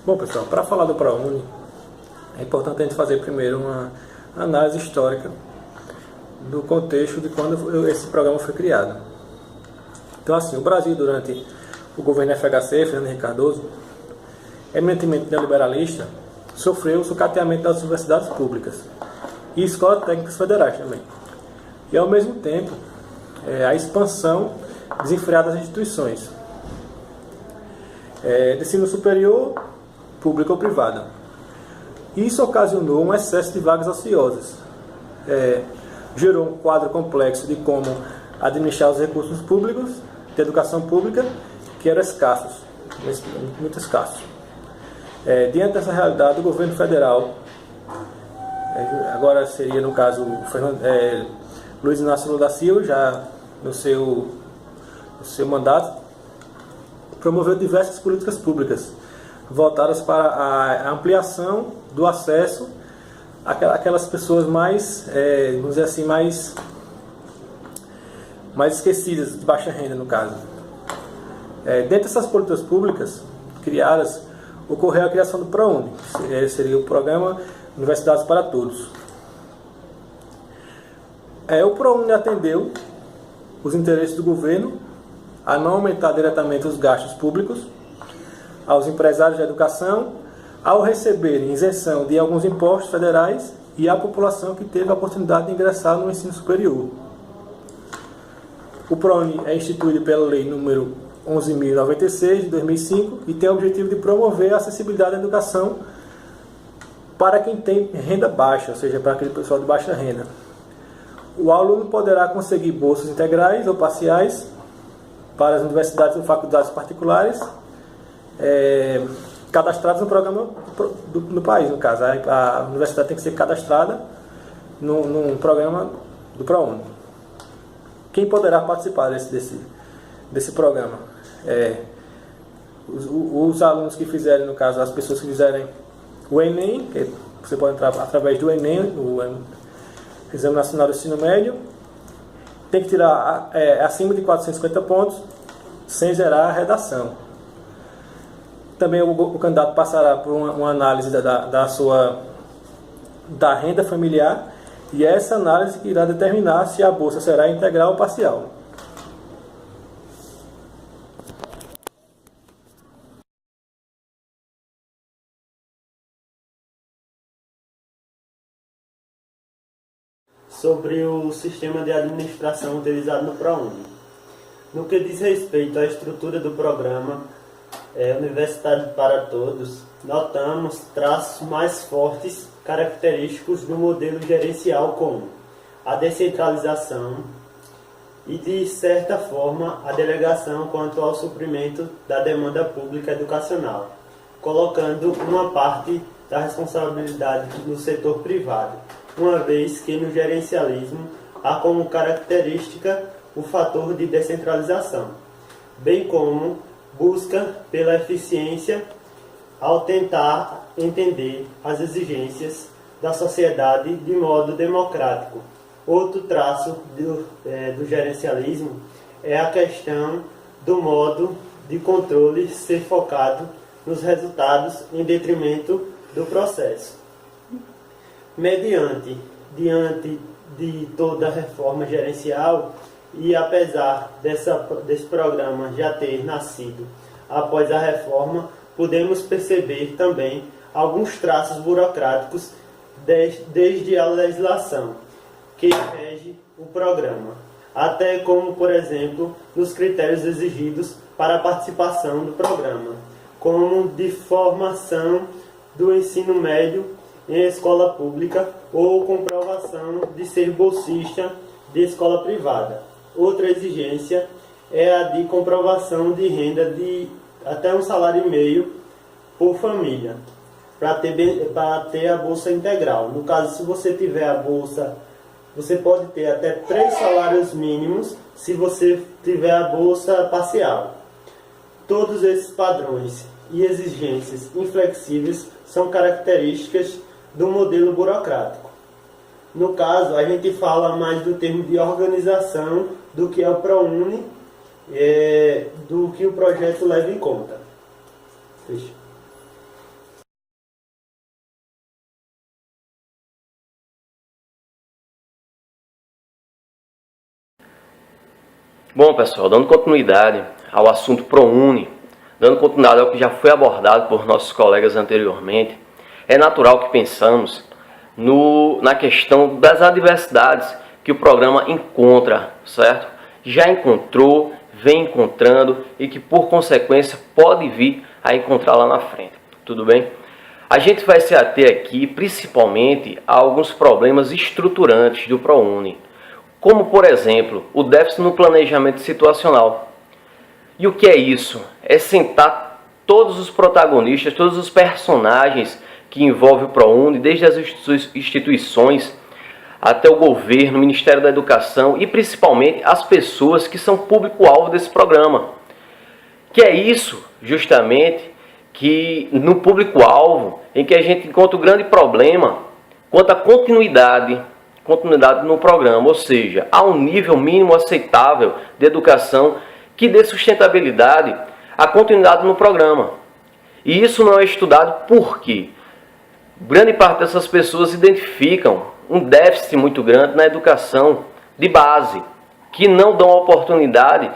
Bom, pessoal, para falar do ProUni, é importante a gente fazer primeiro uma análise histórica do contexto de quando esse programa foi criado. Então, assim, o Brasil, durante o governo FHC, Fernando Henrique Cardoso, eminentemente neoliberalista, sofreu o sucateamento das universidades públicas e escolas técnicas federais também. E, ao mesmo tempo, a expansão desenfreada das instituições de ensino superior, pública ou privada. Isso ocasionou um excesso de vagas ociosas. Gerou um quadro complexo de como administrar os recursos públicos de educação pública, que eram escassos, muito escassos. Diante dessa realidade, o governo federal, agora seria no caso Luiz Inácio Lula da Silva, já no seu mandato, promoveu diversas políticas públicas voltadas para a ampliação do acesso àquelas pessoas mais, vamos dizer assim, mais esquecidas, de baixa renda no caso. Dentre essas políticas públicas criadas, ocorreu a criação do ProUni, que seria o Programa Universidades para Todos. O ProUni atendeu os interesses do governo a não aumentar diretamente os gastos públicos, aos empresários da educação, ao receberem isenção de alguns impostos federais e à população que teve a oportunidade de ingressar no ensino superior. O ProUni é instituído pela Lei nº 11.096, de 2005, e tem o objetivo de promover a acessibilidade à educação para quem tem renda baixa, ou seja, para aquele pessoal de baixa renda. O aluno poderá conseguir bolsas integrais ou parciais para as universidades ou faculdades particulares cadastradas no programa do país, no caso. A universidade tem que ser cadastrada num programa do ProUni. Quem poderá participar desse programa? Os alunos que fizerem, no caso, as pessoas que fizerem o Enem, que você pode entrar através do Enem, o Exame Nacional do Ensino Médio, tem que tirar acima de 450 pontos, sem zerar a redação. Também o candidato passará por uma análise da renda familiar, e é essa análise que irá determinar se a bolsa será integral ou parcial. Sobre o sistema de administração utilizado no ProUni. No que diz respeito à estrutura do programa Universidade para Todos, notamos traços mais fortes característicos do modelo gerencial, como a descentralização e, de certa forma, a delegação quanto ao suprimento da demanda pública educacional, colocando uma parte da responsabilidade no setor privado, uma vez que no gerencialismo há como característica o fator de descentralização, bem como busca pela eficiência ao tentar entender as exigências da sociedade de modo democrático. Outro traço do gerencialismo é a questão do modo de controle ser focado nos resultados em detrimento do processo. Diante de toda a reforma gerencial, e apesar desse programa já ter nascido após a reforma, podemos perceber também alguns traços burocráticos desde a legislação que rege o programa, até como, por exemplo, nos critérios exigidos para a participação do programa, como de formação do ensino médio em escola pública ou comprovação de ser bolsista de escola privada. Outra exigência é a de comprovação de renda de até um salário e meio por família, para ter a bolsa integral. No caso, se você tiver a bolsa, você pode ter até 3 salários mínimos se você tiver a bolsa parcial. Todos esses padrões e exigências inflexíveis são características do modelo burocrático. No caso, a gente fala mais do termo de organização do que é o ProUni, do que o projeto leva em conta. Fecha. Bom, pessoal, dando continuidade ao assunto ProUni, dando continuidade ao que já foi abordado por nossos colegas anteriormente, é natural que pensamos na questão das adversidades que o programa encontra, certo? Já encontrou, vem encontrando e que, por consequência, pode vir a encontrar lá na frente. Tudo bem? A gente vai se ater aqui, principalmente, a alguns problemas estruturantes do ProUni, como, por exemplo, o déficit no planejamento situacional. E o que é isso? É sentar todos os protagonistas, todos os personagens que envolvem o ProUni, desde as instituições até o governo, o Ministério da Educação e principalmente as pessoas que são público-alvo desse programa. Que é isso, justamente, que no público-alvo, em que a gente encontra o grande problema quanto à continuidade no programa, ou seja, há um nível mínimo aceitável de educação que dê sustentabilidade à continuidade no programa. E isso não é estudado porque grande parte dessas pessoas identificam um déficit muito grande na educação de base, que não dão a oportunidade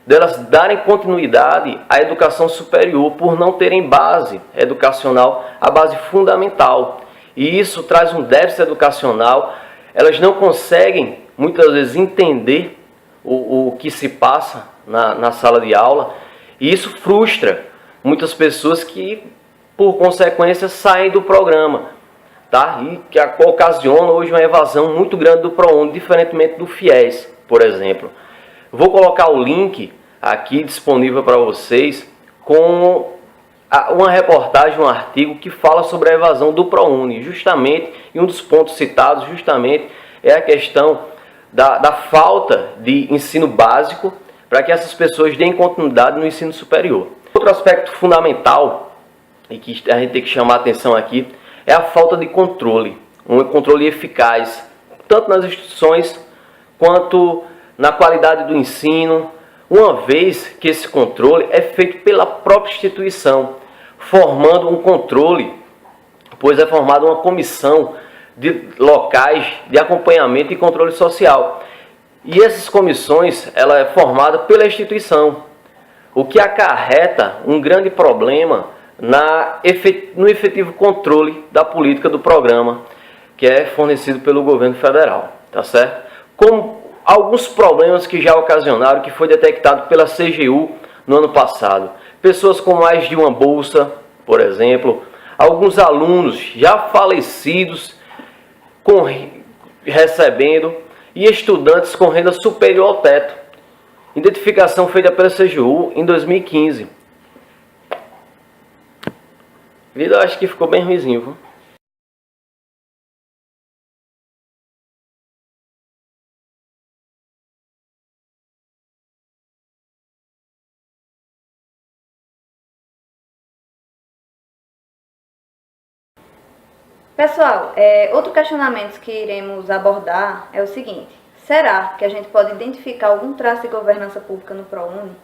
delas darem continuidade à educação superior por não terem base educacional, a base fundamental. E isso traz um déficit educacional, elas não conseguem muitas vezes entender o que se passa na sala de aula, e isso frustra muitas pessoas que, por consequência, saem do programa, tá? E que ocasiona hoje uma evasão muito grande do ProUni, diferentemente do FIES, por exemplo. Vou colocar o link aqui disponível para vocês com uma reportagem, um artigo que fala sobre a evasão do ProUni, justamente, e um dos pontos citados justamente é a questão da falta de ensino básico para que essas pessoas deem continuidade no ensino superior. Outro aspecto fundamental e que a gente tem que chamar a atenção aqui é a falta de controle, um controle eficaz, tanto nas instituições quanto na qualidade do ensino, uma vez que esse controle é feito pela própria instituição, formando um controle, pois é formada uma comissão de locais de acompanhamento e controle social. E essas comissões, ela é formada pela instituição, o que acarreta um grande problema no efetivo controle da política do programa, que é fornecido pelo governo federal, tá certo? Como alguns problemas que já ocasionaram, que foi detectado pela CGU no ano passado. Pessoas com mais de uma bolsa, por exemplo, alguns alunos já falecidos recebendo e estudantes com renda superior ao teto. Identificação feita pela CGU em 2015. Vida, acho que ficou bem ruimzinho, viu? Pessoal, outro questionamento que iremos abordar é o seguinte: será que a gente pode identificar algum traço de governança pública no ProUni?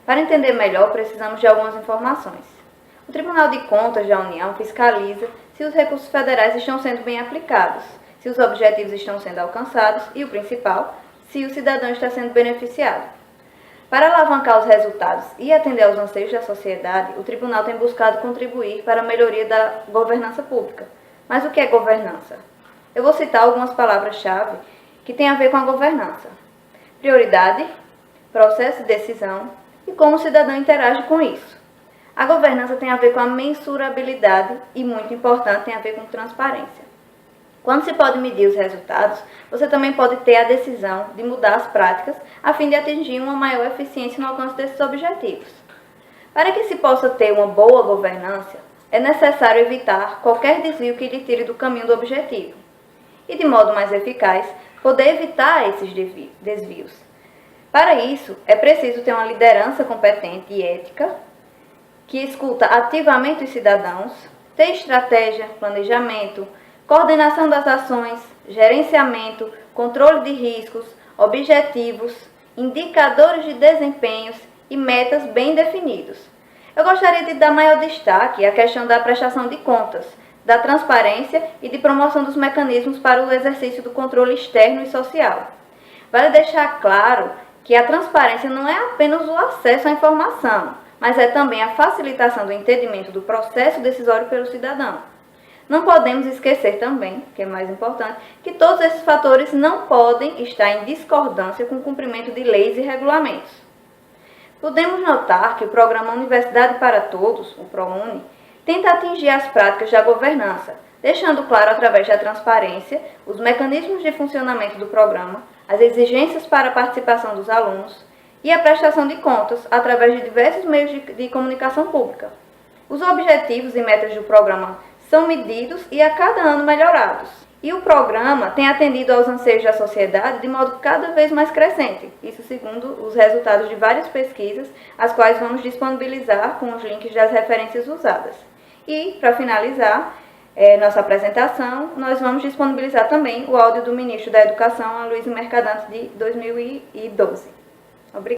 Para entender melhor, precisamos de algumas informações. O Tribunal de Contas da União fiscaliza se os recursos federais estão sendo bem aplicados, se os objetivos estão sendo alcançados e, o principal, se o cidadão está sendo beneficiado. Para alavancar os resultados e atender aos anseios da sociedade, o Tribunal tem buscado contribuir para a melhoria da governança pública. Mas o que é governança? Eu vou citar algumas palavras-chave que têm a ver com a governança: prioridade, processo de decisão e como o cidadão interage com isso. A governança tem a ver com a mensurabilidade e, muito importante, tem a ver com transparência. Quando se pode medir os resultados, você também pode ter a decisão de mudar as práticas a fim de atingir uma maior eficiência no alcance desses objetivos. Para que se possa ter uma boa governança, é necessário evitar qualquer desvio que lhe tire do caminho do objetivo. E, de modo mais eficaz, poder evitar esses desvios. Para isso, é preciso ter uma liderança competente e ética, que escuta ativamente os cidadãos, ter estratégia, planejamento, coordenação das ações, gerenciamento, controle de riscos, objetivos, indicadores de desempenhos e metas bem definidos. Eu gostaria de dar maior destaque à questão da prestação de contas, da transparência e de promoção dos mecanismos para o exercício do controle externo e social. Vale deixar claro que a transparência não é apenas o acesso à informação, mas é também a facilitação do entendimento do processo decisório pelo cidadão. Não podemos esquecer também, que é mais importante, que todos esses fatores não podem estar em discordância com o cumprimento de leis e regulamentos. Podemos notar que o programa Universidade para Todos, o ProUni, tenta atingir as práticas da governança, deixando claro através da transparência os mecanismos de funcionamento do programa, as exigências para a participação dos alunos e a prestação de contas através de diversos meios de comunicação pública. Os objetivos e metas do programa são medidos e a cada ano melhorados. E o programa tem atendido aos anseios da sociedade de modo cada vez mais crescente, isso segundo os resultados de várias pesquisas, as quais vamos disponibilizar com os links das referências usadas. E, para finalizar nossa apresentação, nós vamos disponibilizar também o áudio do ministro da Educação, Aloysio Mercadante, de 2012. Obrigada.